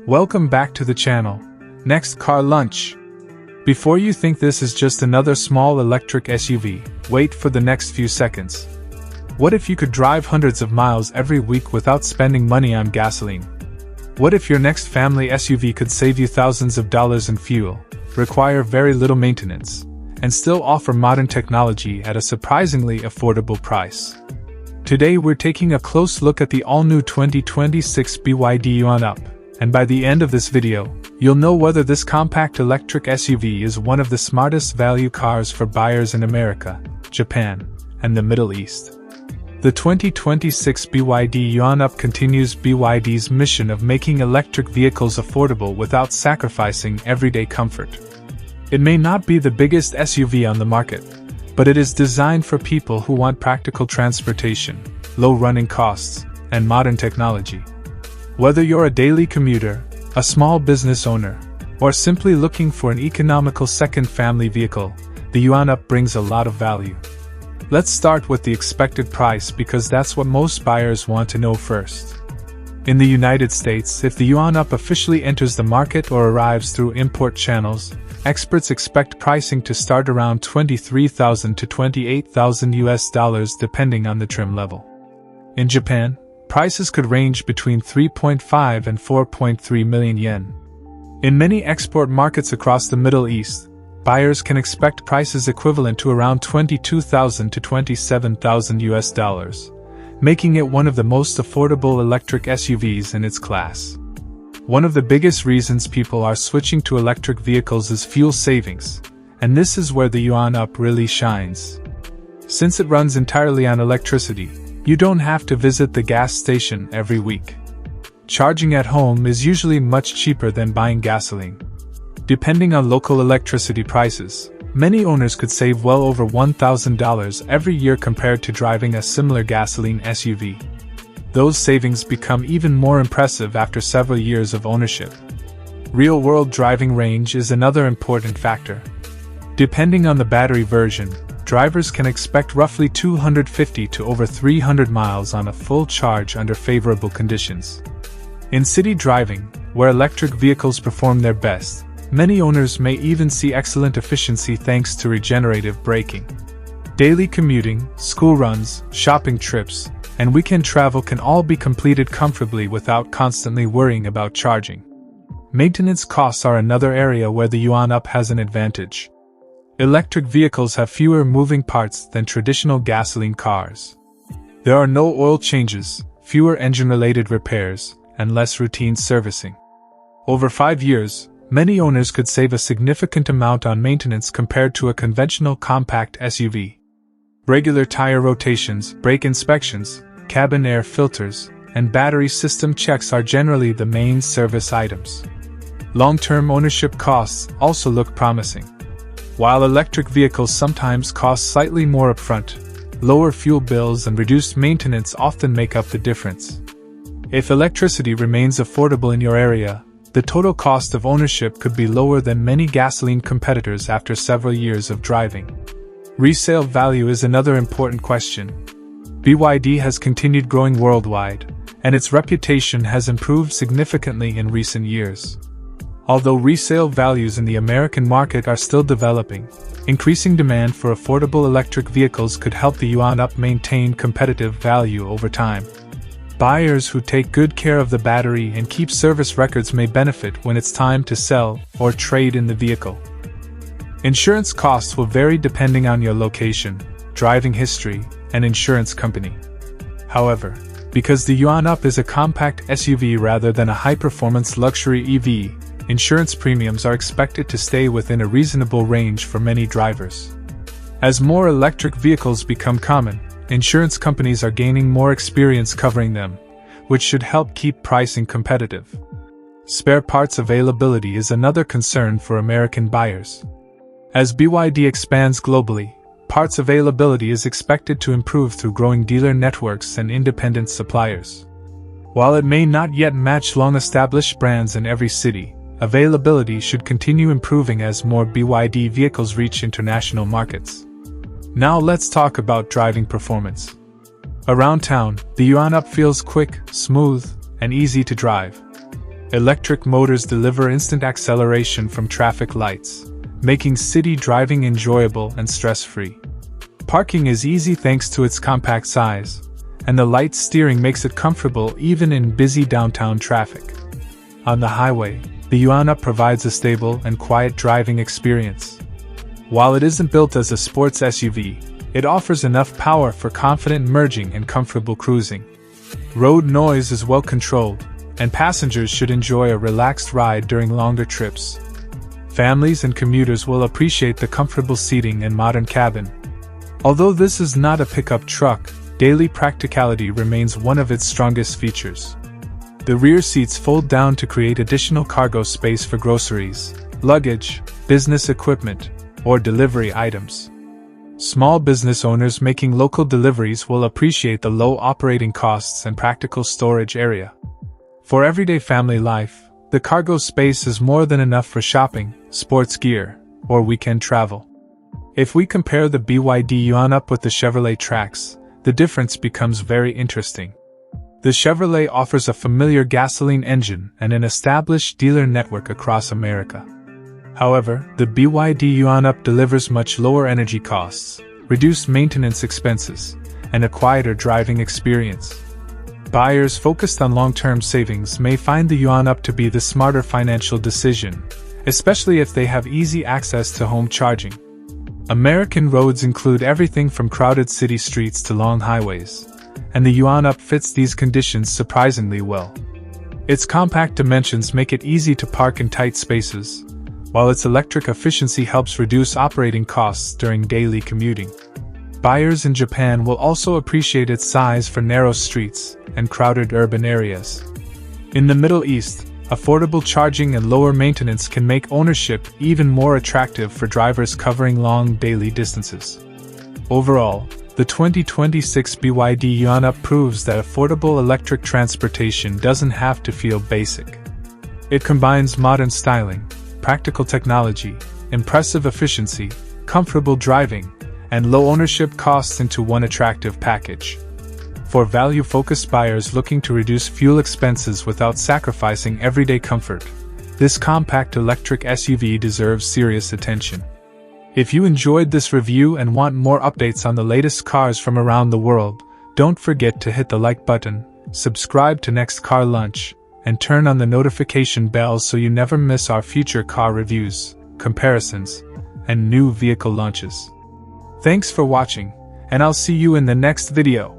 Welcome back to the channel. Next, car lunch. Before you think this is just another small electric SUV, wait for the next few seconds. What if you could drive hundreds of miles every week without spending money on gasoline? What if your next family SUV could save you thousands of dollars in fuel, require very little maintenance, and still offer modern technology at a surprisingly affordable price? Today we're taking a close look at the all-new 2026 BYD Yuan Up, and by the end of this video, you'll know whether this compact electric SUV is one of the smartest value cars for buyers in America, Japan, and the Middle East. The 2026 BYD Yuan Up continues BYD's mission of making electric vehicles affordable without sacrificing everyday comfort. It may not be the biggest SUV on the market, but it is designed for people who want practical transportation, low running costs, and modern technology. Whether you're a daily commuter, a small business owner, or simply looking for an economical second family vehicle, the Yuan Up brings a lot of value. Let's start with the expected price because that's what most buyers want to know first. In the United States, if the Yuan Up officially enters the market or arrives through import channels, experts expect pricing to start around $23,000 to $28,000 depending on the trim level. In Japan, prices could range between 3.5 and 4.3 million yen. In many export markets across the Middle East, buyers can expect prices equivalent to around $22,000 to $27,000, making it one of the most affordable electric SUVs in its class. One of the biggest reasons people are switching to electric vehicles is fuel savings, and this is where the Yuan Up really shines. Since it runs entirely on electricity, you don't have to visit the gas station every week. Charging at home is usually much cheaper than buying gasoline. Depending on local electricity prices, many owners could save well over $1,000 every year compared to driving a similar gasoline SUV. Those savings become even more impressive after several years of ownership. Real-world driving range is another important factor. Depending on the battery version, drivers can expect roughly 250 to over 300 miles on a full charge under favorable conditions. In city driving, where electric vehicles perform their best, many owners may even see excellent efficiency thanks to regenerative braking. Daily commuting, school runs, shopping trips, and weekend travel can all be completed comfortably without constantly worrying about charging. Maintenance costs are another area where the Yuan Up has an advantage. Electric vehicles have fewer moving parts than traditional gasoline cars. There are no oil changes, fewer engine-related repairs, and less routine servicing. Over 5 years, many owners could save a significant amount on maintenance compared to a conventional compact SUV. Regular tire rotations, brake inspections, cabin air filters, and battery system checks are generally the main service items. Long-term ownership costs also look promising. While electric vehicles sometimes cost slightly more upfront, lower fuel bills and reduced maintenance often make up the difference. If electricity remains affordable in your area, the total cost of ownership could be lower than many gasoline competitors after several years of driving. Resale value is another important question. BYD has continued growing worldwide, and its reputation has improved significantly in recent years. Although resale values in the American market are still developing, increasing demand for affordable electric vehicles could help the Yuan Up maintain competitive value over time. Buyers who take good care of the battery and keep service records may benefit when it's time to sell or trade in the vehicle. Insurance costs will vary depending on your location, driving history, and insurance company. However, because the Yuan Up is a compact SUV rather than a high-performance luxury EV, insurance premiums are expected to stay within a reasonable range for many drivers. As more electric vehicles become common, insurance companies are gaining more experience covering them, which should help keep pricing competitive. Spare parts availability is another concern for American buyers. As BYD expands globally, parts availability is expected to improve through growing dealer networks and independent suppliers. While it may not yet match long-established brands in every city, availability should continue improving as more BYD vehicles reach international markets. Now let's talk about driving performance. Around town, the Yuan Up feels quick, smooth, and easy to drive. Electric motors deliver instant acceleration from traffic lights, making city driving enjoyable and stress-free. Parking is easy thanks to its compact size, and the light steering makes it comfortable even in busy downtown traffic. On the highway, the Yuan Up provides a stable and quiet driving experience. While it isn't built as a sports SUV, it offers enough power for confident merging and comfortable cruising. Road noise is well controlled, and passengers should enjoy a relaxed ride during longer trips. Families and commuters will appreciate the comfortable seating and modern cabin. Although this is not a pickup truck, daily practicality remains one of its strongest features. The rear seats fold down to create additional cargo space for groceries, luggage, business equipment, or delivery items. Small business owners making local deliveries will appreciate the low operating costs and practical storage area. For everyday family life, the cargo space is more than enough for shopping, sports gear, or weekend travel. If we compare the BYD Yuan Up with the Chevrolet Trax, the difference becomes very interesting. The Chevrolet offers a familiar gasoline engine and an established dealer network across America. However, the BYD Yuan Up delivers much lower energy costs, reduced maintenance expenses, and a quieter driving experience. Buyers focused on long-term savings may find the Yuan Up to be the smarter financial decision, especially if they have easy access to home charging. American roads include everything from crowded city streets to long highways, and the Yuan Up fits these conditions surprisingly well. Its compact dimensions make it easy to park in tight spaces, while its electric efficiency helps reduce operating costs during daily commuting. Buyers in Japan will also appreciate its size for narrow streets and crowded urban areas. In the Middle East, affordable charging and lower maintenance can make ownership even more attractive for drivers covering long daily distances. Overall, the 2026 BYD Yuan Up proves that affordable electric transportation doesn't have to feel basic. It combines modern styling, practical technology, impressive efficiency, comfortable driving, and low ownership costs into one attractive package. For value-focused buyers looking to reduce fuel expenses without sacrificing everyday comfort, this compact electric SUV deserves serious attention. If you enjoyed this review and want more updates on the latest cars from around the world, don't forget to hit the like button, subscribe to Next Car Lunch, and turn on the notification bell so you never miss our future car reviews, comparisons, and new vehicle launches. Thanks for watching, and I'll see you in the next video.